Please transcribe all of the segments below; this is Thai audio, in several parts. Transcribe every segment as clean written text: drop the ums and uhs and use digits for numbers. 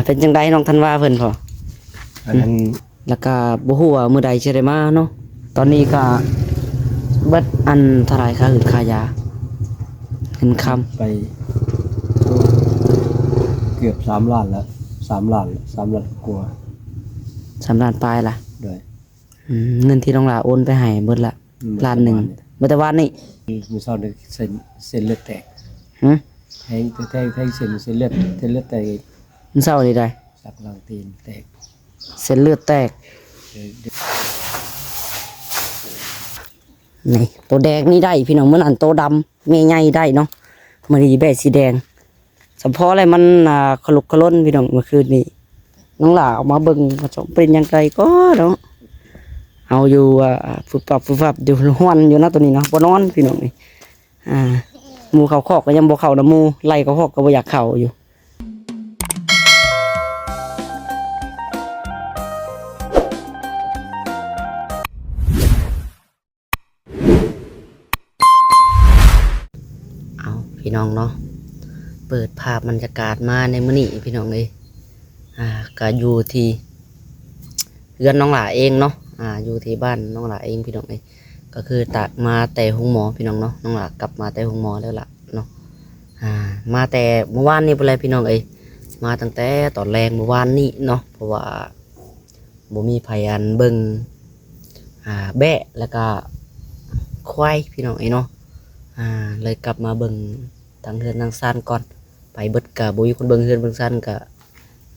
เป็นจังไดน้องธันวาเพิ่นพออันนั้นแล้วก็บ่ฮู้ว่ามื้อใดสิได้มาเนาะตอนนี้ก็เบิดอันเท่าไหร่ค่าหืดค่ายาเงินคำไปเกือบ3 ล้านแล้ว3 ล้านกว่า3 ล้านปลายล่ะด้วยเงินที่น้องหลาโอนไปให้เบิดละล้านหนึ่งเมื่อแต่วานนี้มื้อเช้านี่เส้นเลือดแตกหึแทงเส้นเลือดแตกอีกมื้อเช้านี่ได้สักหลังตีนแตกเส้นเลือดแตกนี่ตัวแดงนี่ได้พี่น้องเหมือนอันโตดำแม่ใหญ่ได้เนาะมื้อนี้แบะสีแดงเฉพาะอะไรมันขลุกขล้นพี่น้องเมื่อคืนนี้น้องหลาออกมาเบิ่งผสมเป็นยังไงก็เนาะเอาอยู่ฟุบฟับอยู่ห้วนอยู่นะตัวนี้เนาะบ่นอนพี่น้องนี่หมูเขาคอกก็ยังบ่เข้านะหมูไล่เขาคอกก็บ่อยากเข้าอยู่เอาพี่น้องเนาะเปิดภาพบรรยากาศมาในมื้อนี้พี่น้องเลยก็อยู่ที่เรือนน้องหลาเองเนาะอยู่ที่บ้านน้องหลาเองพี่น้องเลยก็คือตักมาแต่ห้องหมอพี่น้องเนาะน้องหลากลับมาแต่ห้องหมอแล้วล่ะเนาะมาแต่เมื่อวานนี้เป็นไรพี่น้องเอ้ยมาตั้งแต่ตอนแรงเมื่อวานนี้เนาะเพราะว่าบ่มีไผอันเบิ่งแบะแล้วก็ควายพี่น้องเอ้ยเนาะเลยกลับมาเบิ่งทางเฮือนทางซ่านก่อนไปเบิดกับบ่มีคนเบิ่งเฮือนเบิ่งซ่านก็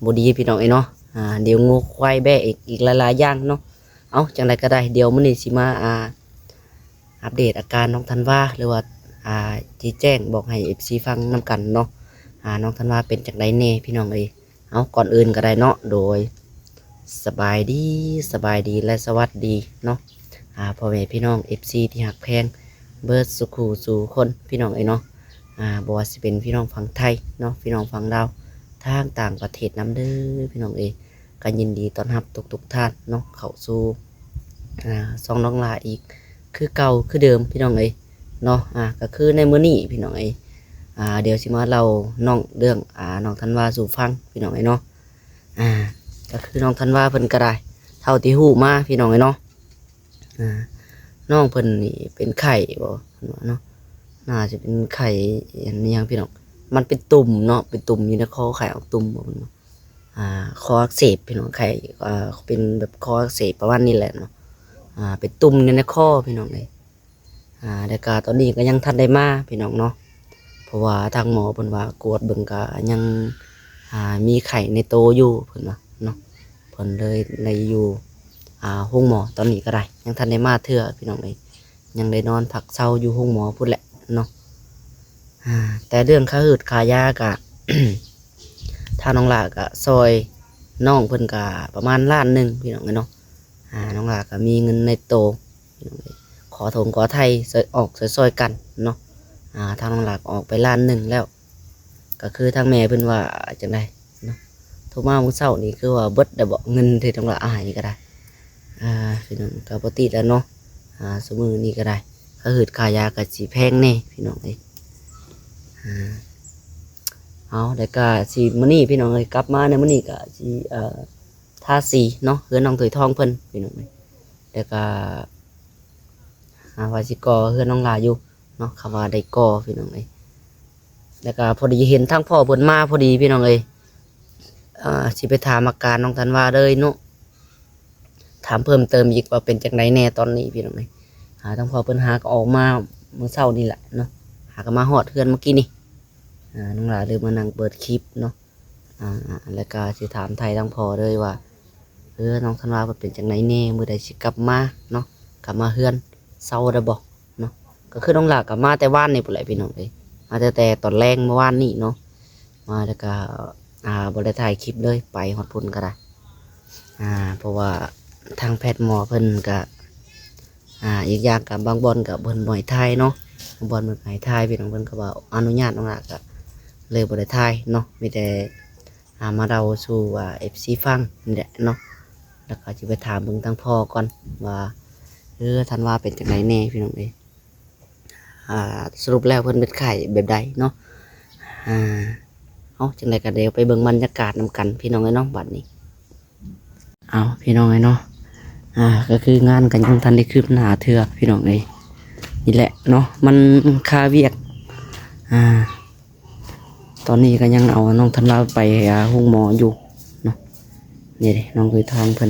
บ่ดีพี่น้องเอ้ยเนาะเดี๋ยวงูควายแบะอีกหลายๆอย่างเนาะเอาจังไรก็ได้เดี๋ยวมื้อนี้สิมาอัปเดตอาการน้องธันวาหรือว่าชี้แจ้งบอกให้ FC ฟังนำกันเนาะน้องธันวาเป็นจังไดแน่พี่น้องเอ้ยเอาก่อนอื่นก็ได้เนาะโดยสบายดีและสวัสดีเนาะพ่อแม่พี่น้อง FC ที่หักแพงเบิดสุขสู่คนพี่น้องเอ้ยเนาะบ่ว่าสิเป็นพี่น้องฝั่งไทยเนาะพี่น้องฝั่งลาวทางต่างประเทศนำเด้อพี่น้องเอ้ยก็ยินดีต้อนรับทุกท่านเนาะเข้าสู่ซองน้องลาอีกคือเก่าคือเดิมพี่น้องเอ้ยเนาะก็คือในมื้อนี้พี่น้องเอ้ยเดี๋ยวสิมาเล่าน้องเรื่องน้องธันวาสู่ฟังพี่น้องเอ้ยเนาะก็คือน้องธันวาเพิ่นก็ได้เท่าที่ฮู้มาพี่น้องเอ้ยเนาะน้องเพิ่นนี่เป็นไข้บ่เพิ่นว่าเนาะน่าจะเป็นไข้อันนี้ยังพี่น้องมันเป็นตุ่มเนาะเป็นตุ่มอยู่ในคอไข้ออกตุ่มบ่เพิ่นว่าคออักเสบพี่น้องไข้เป็นแบบคออักเสบประมาณนี้แหละเนาะเป็นตุ่มในคอพี่น้องเลยแต่ก็ตอนนี้ก็ยังทันได้มาพี่น้องเนาะเพราะว่าทางหมอเพิ่นว่ากวดเบิ่งก็ยังมีไข้ในโตอยู่เพิ่นว่าเนาะเพิ่นเลยในอยู่ห้องหมอตอนนี้ก็ได้ยังทันได้มาเทื่อพี่น้องเลยยังได้นอนพักเช้าอยู่ห้องหมอพุ่นแหละเนาะแต่เรื่องค่าหืดค่ายากะ ถ้าน้องหลากะซอยน้องเพิ่นกะประมาณ1 ล้านพี่น้องเนาะน้องหลากะมีเงินในโตขอถงขอไทยออกซอยกันเนาะทางน้องหลากออกไป1 ล้านแล้วก็คือทางแม่เพิ่นว่าจังไดเนาะโทรมาเมื่อเช้านี้คือว่าเบิดได้บ่เงินที่น้องหลาให้ก็ได้พี่น้องก็ปกติแล้วเนาะสมื้อนี้ก็ได้ค่าหืดค่ายาก็สิแพงแน่พี่น้องเอ้ยเอาแล้วก็สิมื้อนี้พี่น้องเอ้ยกลับมาในมื้อนี้ก็สิทาสีเนาะเฮือนน้องถุยทองเพิ่นพี่น้องเอ้ยแล้วก็ว่าสิก่อเฮือนน้องลาอยู่เนาะคำว่าได้ก่อพี่น้องเอ้ยแล้วก็พอดีเห็นทางพ่อเพิ่นมาพอดีพี่น้องเอ้ยสิไปถามอาการน้องธันวาเลยเนาะถามเพิ่มเติมอีกว่าเป็นจังไดแน่ตอนนี้พี่น้องเอ้ยทางพ่อเพิ่นหาก็ออกมาเมื่อเช้านี่แหละเนาะหาก็มาฮอดเฮือนเมื่อกี้นี่น้องลาเลยมานั่งเปิดคลิปเนาะแล้วก็สิถามไทยทางพ่อเลยว่าน้องธันวาเป็นจังไดแน่มื้อใดสิกลับมาเนาะกลับมาเฮือนเศร้าได้บ่เนาะก็คือน้องหลากกลับมาแต่ว่านนี่พุ่นแหละพี่น้องเอ้ยมาแต่ตอนแรงเมื่อวานนี่เนาะมาแล้วก็บ่ได้ถ่ายคลิปเลยไปฮอดพุ่นก็ได้เพราะว่าทางแพทย์หมอเพิ่นก็อีกอย่างกับบางบอนกับเพิ่นบ่ให้ถ่ายเนาะบางบอนเพิ่นให้ถ่ายพี่น้องเพิ่นก็ว่าอนุญาตน้องหลากก็เลยบ่ได้ถ่ายเนาะมีแต่มาเราสู่FC ฟังนี่แหละเนาะแล้วก็จะไปถามเบิ่งทางพ่อก่อนว่าธันวาเป็นจังไดแน่พี่น้องเอ้ยสรุปแล้วเพิ่นเป็นไข้แบบใดเนาะ เอาจังไดก็เดี๋ยวไปเบิ่งบรรยากาศนำกันพี่น้องเอ้ยเนาะบัดนี้เอาพี่น้องเอ้ยเนาะก็คืองานกันยังทันได้คืบหน้าเทื่อพี่น้องเอ้ยนี่แหละเนาะมันคาเวียกตอนนี้ก็ยังเอาน้องธันวาไปห้องหมออยู่เนาะนี่เด้น้องคือทองเพิ่น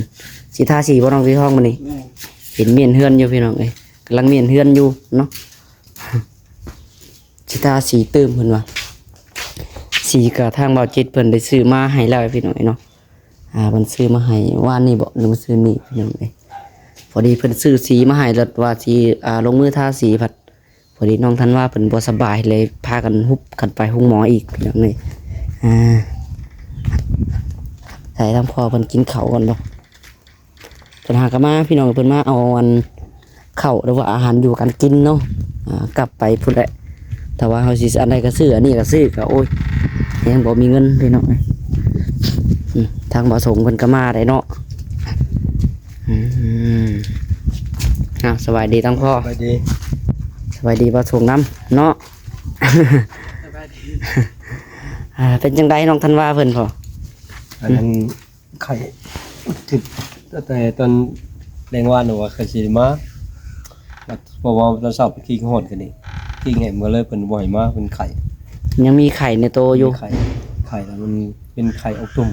สิทาสีบ่น้องคือทองมื้อนี้เห็นเมียนเฮือนอยู่พี่น้องเอ้ยกำลังเมียนเฮือนอยู่เนาะ สิทาสีเติมเพิ่นว่าสีก็ทางเบาจิตเพิ่นได้ซื้อมาให้แล้วพี่น้องเอ้ยเนาะเพิ่นซื้อมาให้ว่านนี่บ่หรือมาซื้อนี่พี่น้องเอ้ยพอดีเพิ่นซื้อสีมาให้แล้วว่าสิลงมือทาสีผัดพอดีน้องธันวาเพิ่นบ่สบายเลยพากันฮุบกันไปห้องหมออีกพี่น้องเอ้ยใส่ทางพ่อเพิ่นกินข้าวก่อนบ่เพิ่นหากนมาพี่น้องเพิ่นมาเอาอันข้าวหรือว่าอาหารอยู่กันกินเนาะกลับไปพุ่นแหละแต่ว่าเฮาสิอันใดก็ซื้ออันนี้ก็ซื้อก็โอ้ยยังบ่มีเงินพี่น้องเอ้ยทางบ่สงเพิ่นก็มาได้เนาะสบายดีทั้งพ่อ ไปดี สบายดีบ่สงน้ำเนาะ สบายดี เป็นจังไดน้องธันวาเพิ่นพ่อ อันนั้นไข่ติดแต่ตอนแรงว่านหนูว่าเคยสิมาบอกว่าตอนสอบไปขี้โหดกันนี่ขี้แหงมาเลยเป็นบ่อยมากเป็นไข่ ยังมีไข่ในโตอยู่ ไข่แล้วมันเป็นไข่ออกตุ่ม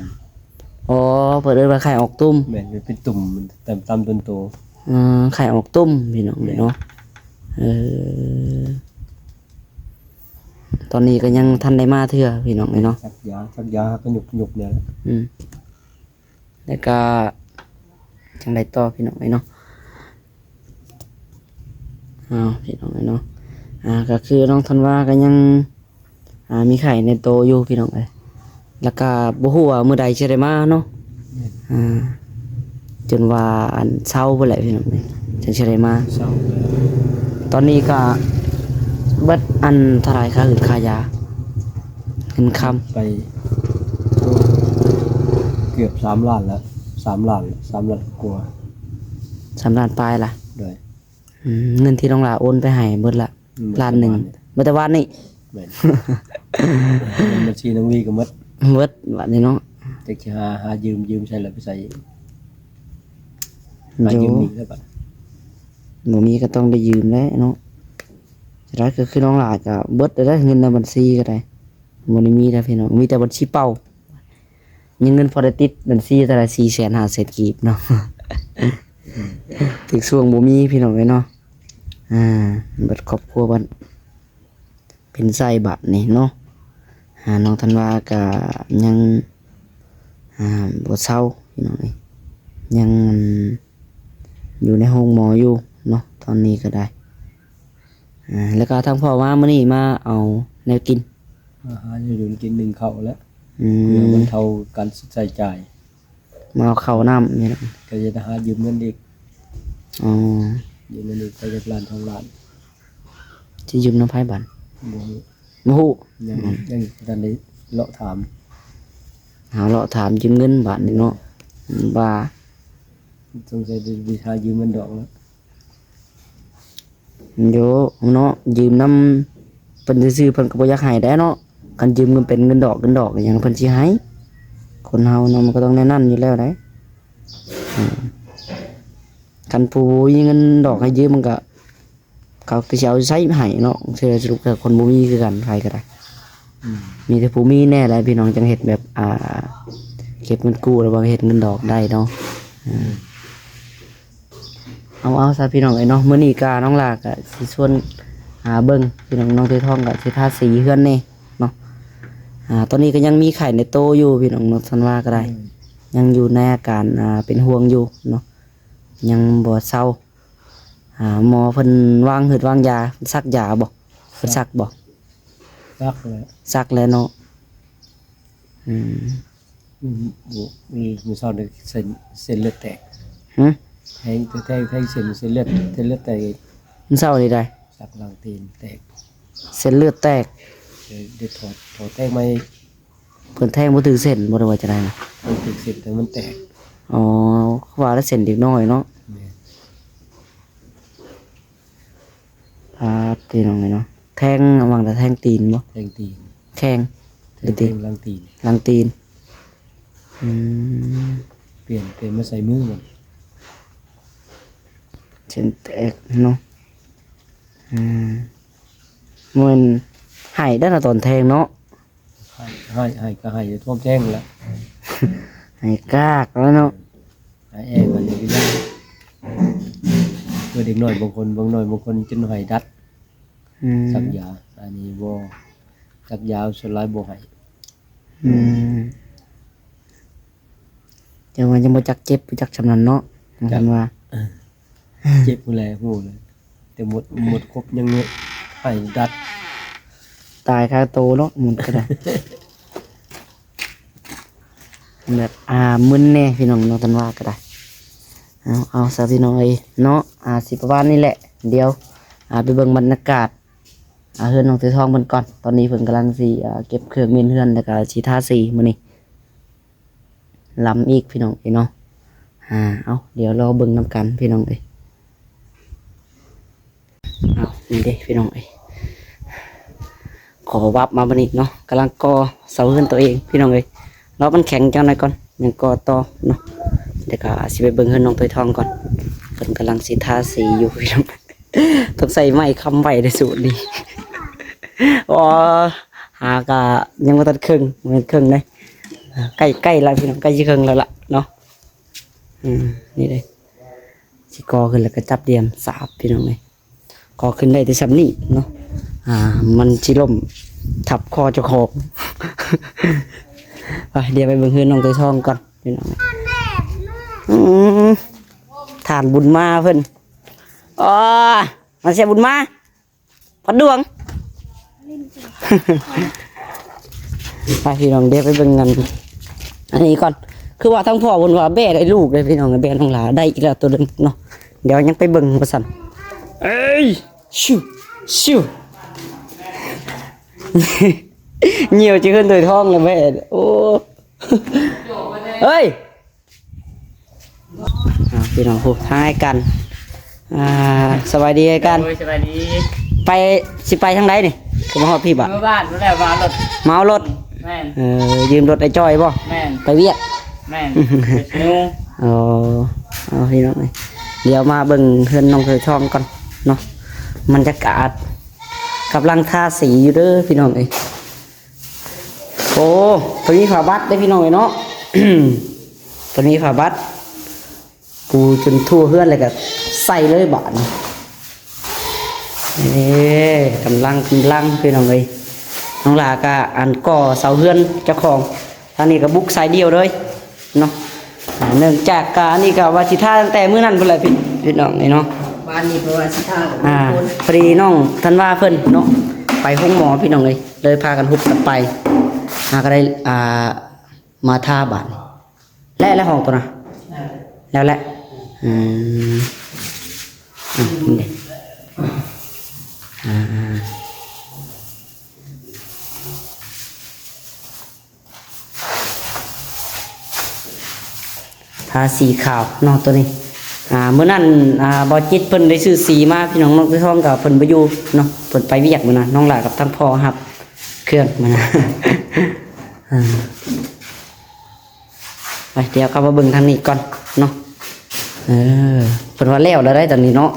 อ๋อเปิดเอิ้นว่าไข่ออกตุ้ม แม่นเป็นตุ่มมันเต็มตามต้นโต ไข่ออกตุ้มพี่น้องเนาะตอนนี้ก็ยังทันได้มาเทื่อพี่น้องเนาะ ชักยาก็หยุกเนี่ยแหละ แล้วก็จังไดต่อพี่น้องเนาะพี่น้องเนาะก็คือน้องธันวาก็ยังมีไข่ในโตอยู่พี่น้องแล้วก็บ่ฮู้ว่ามื้อใดสิได้มาเนาะจนว่าอันเช้าพุ่นแหละพี่น้องจังสิได้มา เศร้าเลย ตอนนี้ก็เบิดอันเท่าไหร่ค่าอื่นค่ายาเงินค ไปเกือบ3 ล้านแล้ว3 ล้านกว่า ำ3 ล้านปลายล่ะ ด้วย เงินที่น้องหลาโอนไปให้เบิดละล้านหนึ่งเมื่อแต่วันนี้ แม่นบัญชีน้องวีก็หมด เบิดวันนี้เนาะ จะหายืมใช้แล้วไปใส่ โย ยืมอีกแล้วบัด หมูมีก็ต้องได้ยืมแล้วเนาะสุดท้ายก็คือน้องหลาก็เบิดได้เงินในบัญชีก็ได้บ่ได้มีแต่พี่น้องมีแต่บัญชีเป้ายังเงินพอได้ติดบัญชีแต่ละ450,000กีบเนาะ ถึงช่วงบ่มีพี่น้องเนาะเบิดครอบครัวบัดเป็นไส้บัตรนี่เนาะน้องธันวาก็ยังบ่เศร้าพี่น้องยังอยู่ในห้องหมออยู่เนาะตอนนี้ก็ได้แล้วก็ทางพ่อว่ามื้อนี้มาเอาแนวกิน อาหารอยู่กินหนึ่งข้าวแล้ว อื เพื่อ ม มันเท่าการใช้จ่าย มาเอาข้าวน้ำนี่นะ ก็จะหายืมเงินอีก อ๋อ ยืมเงินอีกไปจากล้าน2 ล้าน สิยืมน้ำไผบัด บ่มี บ่ฮู้ ยังทันได้เลาะถาม หาเลาะถามยืมเงินบาทนี่เนาะว่า สงสัยจะมีหายืมเงินดอกแล้ว โยเนาะยืมน้ำเพิ่นซื่อๆเพิ่นก็บ่อยากให้ได้เนาะคันยืมเงินเป็นเงินดอกอหยังเพิ่นสิให้คนเฮาเนาะมันก็ต้องแน่นั่นอยู่แล้วได้คันผู้มีเงินดอกให้ยืมมันก็เขาก็สิเอาใช้ให้เนาะเชื่อสรุปก็คนบ่มีคือกันใครก็ได้มีแต่ผู้มีแน่แหละพี่น้องจังเฮ็ดแบบเก็บเงินกู้แล้วบ่เฮ็ดเงินดอกได้เนาะเอาซะพี่น้องเนาะมื้อนี้ก็น้องลาก็สิชวนเบิ่งพี่น้องเทยทองก็สิทาสีเฮือนแน่เนาะตอนนี้ก็ยังมีไข่ในโตอยู่พี่น้องธันวาก็ได้ ยังอยู่ในอาการเป็นห่วงอยู่เนาะยังบ่เศร้าหมอเพิ่นวางวางยาซักยาบ่เพิ่นซักบ่ ซักเลย ซักแล้วเนาะมีซ่อนเส้นเลือดแตก หึ แทงเส้นเลือดแตก มันเศร้าได้ ซักหลังตีนแตก เส้นเลือดแตก เดี๋ยวถอดแตกไม่ เพิ่นแทงบ่ถึงเส้นบ่ได้ว่าจะได้นะ มันติดเสร็จแต่มันแตก อ๋อเขาว่าแล้วเส้นเด็กน้อยเนาะพี่น้องเนาะแทงระวังแต่แทงตีนบ่ แทงตีน แข้ง แท ดูดิ ลังตีน หลังตีนอืม เปลี่ยนมาใส่มือมัน เช่นแตกเนาะอืมมันหายได้ละตอนแทงเนาะ ให้ก็ให้ท่วมแจ้งแล้ว หายกากแล้วเนาะ ให้แอ้ก็อย่างที่ได้เพื่อเด็กน้อยบางคนจนให้ดัด อืม สักยาอันนี้บ่สักยาวส่วนหลายบ่ให้ อืมจังว่ายังบ่จักเจ็บบ่จักชำนาญเนาะกันว่า เจ็บมื้อแลฮู้เลยแต่หมดครบยังให้ดัด ตายคาโตเนาะหมุนก็ได้ แบบมึนแน่พี่น้องน้องตันว่าก็ได้เอาซะพี่น้องเอ้ยเนาะสิประมาณนี้แหละเดี๋ยวไปเบิ่งบรรยากาศเฮือนน้องตือทองเพิ่นก่อนตอนนี้เพิ่นกำลังสิเก็บเครื่องเมนเฮือนแล้วก็สิทาสีมื้อนี้ลำอีกพี่น้องเอ้ยเนาะเอาเดี๋ยวรอเบิ่งนํกันพี่น้องเอ้ยเอานี่เด้พี่น้องเอ้ยขอวับมาบัดนี้เนาะกำลังก่อเสาเฮือนตัวเองพี่น้องเอ้ยรอมันแข็งจังหน่อยก่อนยังก่อต่อเนาะเดี๋ยวก็สิไปเบิ่งเฮือนน้องตือทองก่อนเพิ่นกำลังสิทาสีอยู่พี่น้อง ต้องใส่ไม้คำไว้ในสูตรนี้ อ๋อหากะยังบ่ทันครึ่งมันครึ่งเลยใกล้แล้วพี่น้องใกล้สิครึ่งแล้วล่ะเนาะนี่เลยสิกอขึ้นแล้วก็จับเดียมสาบพี่น้องเลยกอขึ้นได้แต่ซ้ำนี้เนาะมันสิล่มทับคอเจ้าของ ไปเดี๋ยวไปเบิ่งเฮือนน้องตัวทองก่อนพี่น้องฐานบุญมาเพิ่นอ๋อมาเสียบุญมาพัดดวง ไปพี่น้องเดี๋ยวไปเบิ่งกันอันนี้ก่อนคือว่าทั้งพ่อบนว่าแบ่ได้ลูกเลยพี่น้องแบ่น้องหลาได้อีกแล้วตัวนึงเนาะเดี๋ยวยังไปเบิ่งประสันเอ้ยชิวชิว เหนียวจะขึ้นโดยท้องเลยแม่โอ้เฮ้ยพี่น้องพูดให้กันสบายดีกัน สบายดี ไปสิไปทางใดนี่คือมาฮอดพี่บ่ะ เมื่อบ้านรู้แล้วว่ารถ เมารถ แม่น ยืมรถไอ้จ้อยบ่ แม่น ไปเวียด แม่นไปนู เอาพี่น้องเลยเดี๋ยวมาเบิ่งเฮือนน้องเคยช่องก่อนเนาะบรรยากาศกำลังทาสีอยู่เด้อพี่น้องเอ้ยโอ้ตัวนี้ฝาบัดได้พี่น้องเอ้ยเนาะ ตัวนี้ฝาบัดปูจนทั่วเฮือนเลยก็ใส่เลยบาดนี่กำลังพี่น้องเอ้ยน้องหลาก็อันก่อเสาเฮือนเจ้าของทางนี้ก็บุกสายเดียวเลยเนาะเนื่องจากการนี่ก็ว่าสิท่าตั้งแต่มื้อนั้นพุ่นแหละพี่น้องนี่เนาะ บ้านนี้เพราะว่าสิท่า พอดีน้องท่านว่าเพิ่นเนาะไปห้องหมอพี่น้องเลยพากันฮุบกันไปก็ได้มาท่าบาดและห้องตัวน่ะแล้วแหละนี่เด้ทาสีขาวเนาะตัวนี้เมื่อนั้นบอจิตเพิ่นได้ซื้อสีมาพี่น้องน้องท้องกับเพิ่นไปอยู่เนาะเพิ่นไปเวียกมื้อนั้นน้องหลากับทั้งพ่อครับเครื่องมื้อนั้น ไปเดี๋ยวเข้ามาเบิ่งทางนี้ก่อนเนาะเพิ่นว่าแล้วได้ตอนนี้เนาะ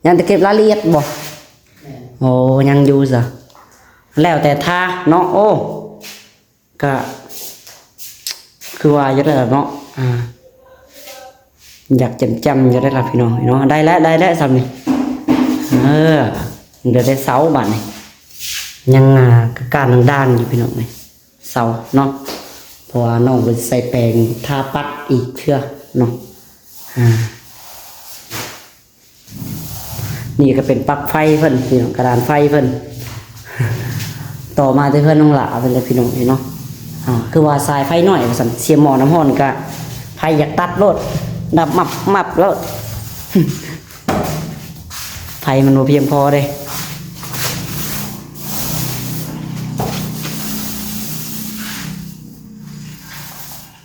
ยังจะเก็บรายละเอียดบ่โอ้ยังอยู่ซะแล้วแต่ทาเนาะโอ้ก็คือว่าอยู่แล้วเนาะอยากจำจะได้รับพี่น้องเนาะได้แล้วสำนี่เดี๋ยวได้เสาบ้านนี่ยังการด่างๆอยู่พี่น้องนี่เสาเนาะเพราะว่าน้องไปใส่แปลงทาปัดอีกเชื่อเนาะนี่ก็เป็นปลั๊กไฟเพิ่นพี่น้องกระดานไฟเพิ่น ต่อมาที่เพิ่นน้องหลาเป็นเลยพี่น้องเนาะคือว่าสายไฟหน่อยสั่นเสียหมอน้ำห้อนก็ไฟอยากตัดโลดดับมับแล้ว ไฟมันบ่เพียงพอเลย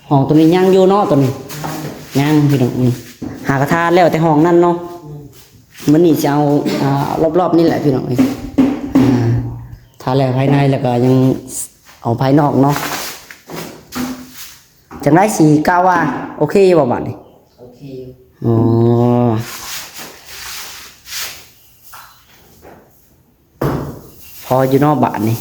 ห้องตัวนี้ยังอยู่เนาะตัวนี้ยังพี่น้องหากระทานแล้วแต่ห้องนั่นเนาะมันนี่จะเอารอบๆนี่แหละพี่น้องทาแล้วภายในแล้วก็ยัง เอาภายนอกเนาะจังได้สีกาว่าโอเคบ่บัดนี่โอเคอ๋อพออยู่นอกบาทนี่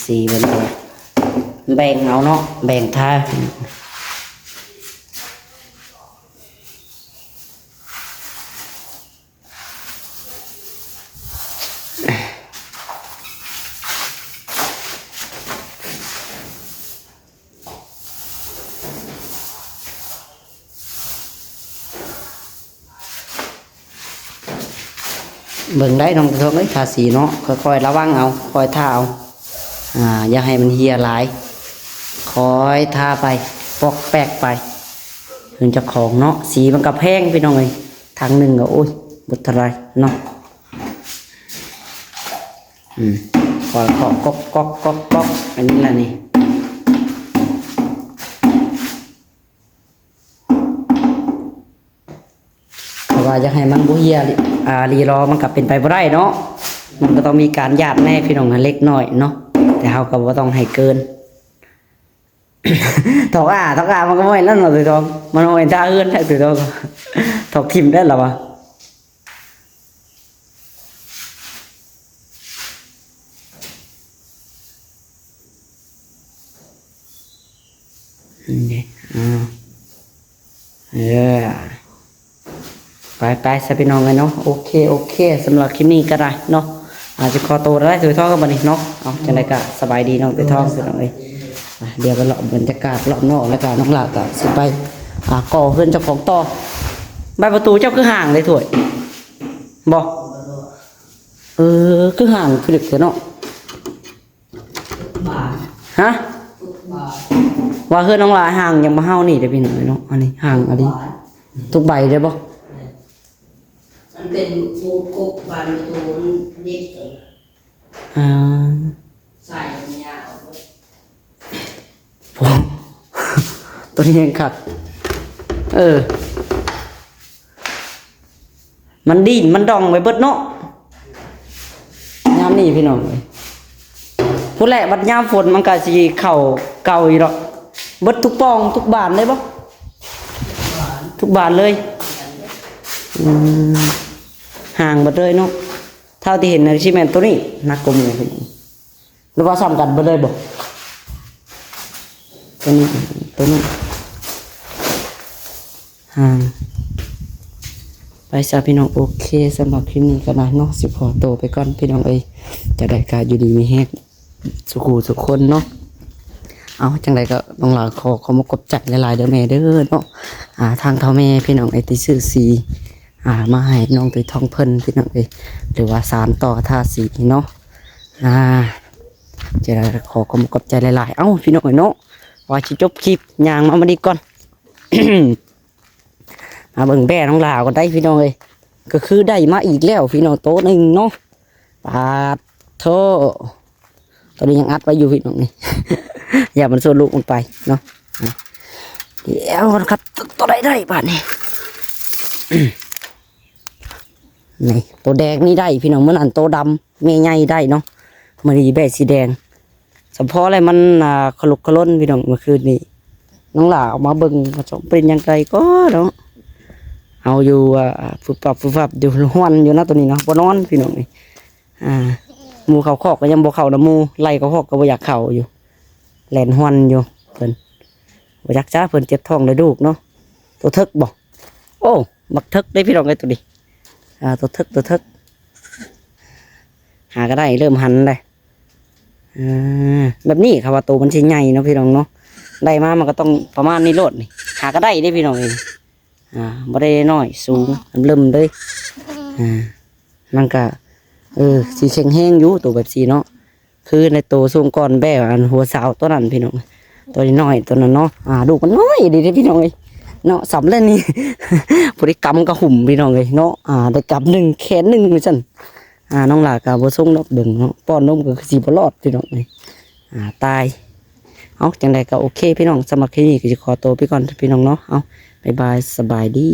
สีมันแบ่งเอาเนาะแบ่งท่าเบิ่งได้น้องทองทาสีเนาะค่อยๆระวังเอาค่อยท่าเอาอย่าให้มันเหี่ยหลายคอยทาไปปอกแปกไปถึงจะของเนาะสีมันกับแพงพี่น้องเลยทางหนึ่งก็โอ้ยบุตรไรเนาะคอยเคาะก๊อกอันนี้แหละนี่เพราะว่าจะให้มันบุเหี่ยรีรอมันกับเป็นไปบ่ได้เนาะมันก็ต้องมีการหยาดแน่พี่น้องเล็กน้อยเนาะแต่เขาก็บ่ต้องให้เกิน ถอกมันก็ไม่นั่นหรอกตัวทองมันไม่ท่าเอื้อนได้ตัวทองถอกทิมได้หรอวะนี่ไปใส่พี่น้องเลยเนาะโอเคสำหรับคลิปนี้ก็ได้เนาะอาจจะคอโตได้ตัวทองก็บันนี้เนาะเอาจังไรก็สบายดีน้องตัวทองพี่น้องเลยเดี๋ยวไปเลาะบรรยากาศเลาะนอกแล้วก็น้องหลาก็สิไปก่อเพื่อนเจ้าของต่อใบประตูเจ้าคือห่างเลยถวยบอกคือห่างคือเด็กเนาะฮะว่าเพื่อนน้องหลาห่างยังมาเฮานี่เดี๋ยวพี่หน่อยเนาะอันนี้ห่างอันนี้ทุกใบได้บ่มันเป็นปูกบวางประตูเล็กเลยใส่เนี่ยตัวนี้ยังขัดมันดิ้นมันดองไปเบิดเนาะยามนี่พี่น้องเลยผู้แหละบัดยามฝนมันก็สิเข่าเก่าอีกหรอกเบิดทุกปองทุกบานเลยบ่ทุกบานเลยห่างเบิดเลยเนาะเท่าที่เห็นในชิแมนตัวนี้นักกว่าหมู่พี่น้องหรือว่าซ้ำกันเบิดเลยบ่ตัวนี้ไปซะพี่น้องโอเคสำหรับคลิปนี้ก็ได้เนาะสิขอโตไปก่อนพี่น้องจะได้การอยู่ดีมีแฮกสุขคนเนาะเอาจังไรก็ต้องลาขอมากบจัดหลายๆเด้อแม่เด้อเนาะทางเท่าแม่พี่น้องที่ซื้อสีมาให้น้องตัวทองเพิ่นพี่น้องหรือว่าสารต่อท่าสีเนาะจะได้ขอมากบใจหลายๆเอ้าพี่น้องเนาะว่าจะจบคลิปย่างมาดีก่อน มาเบิ่งแบ่น้องลาวก็ได้พี่น้องเลยก็คือได้มาอีกแล้วพี่น้องโต๊ะหนึ่งเนาะปาโทตอนนี้ยังอัดไว้อยู่พี่น้องนี่ อย่ามันโซลุกลงไปเนาะเดี๋ยวครับตัวได้ป่ะนี่ นี่ตัวแดงนี่ได้พี่น้องเมื่อนั้นตัวดำเมย์ใหญ่ได้เนาะมันดีแบ่สีแดงเฉพาะอะไรมันขลุกขล้นพี่น้องเมื่อคืนนี้น้องหล่าออกมาเบิ่งผสมเป็นยังไงก็เนาะเอาอยู่ฟุบฟับอยู่ห้วนอยู่นะตัวนี้เนาะบนนอนพี่น้องนี่หมูเขาคอกก็ยังบ่เข่านะหมูไล่เขาคอกก็บ่อยากเข่าอยู่แหลนห้วนอยู่เพิ่นบ่อยากจ้าเพิ่นเจ็บท้องเลยลูกเนาะตัวทึกบ่โอ้บักทึกได้พี่น้องไอ้ตัวนี้ตัวทึกหาก็ได้เริ่มหันเลยแบบนี้ครับว่าตัวมันชิ้นใหญ่เนาะพี่น้องเนาะได้มามันก็ต้องประมาณนี้โลดนี่หาก็ได้พี่น้องเองบ่ได้น้อยสูงเริ่มเลยมันก็สีแข็งแห้งอยู่ตัวแบบสีเนาะคือในตัวสูงก่อนแบ่อันหัวสาวตัวนั้นพี่น้อง ตัวนี้น้อยตัวนั้นเนาะดูมันน้อยดีเด้อพี่น้องเอ้ยเนาะสำเร็จนี่ พฤติกรรมก็หุ่มพี่น้องเอ้ยเนาะได้กลับหนึ่งแขนหนึ่งเหมือนกันน้องหลาก็บ่ส่งดอกเบิ่งเนาะป้อนนมก็คือสิบ่รอดพี่น้องเอ้ยตายเอาจังไดก็โอเคพี่น้องสำหรับคลิปนี้ก็สิขอตัวไปก่อนพี่น้องเนาะเอาบ๊ายบายสบายดี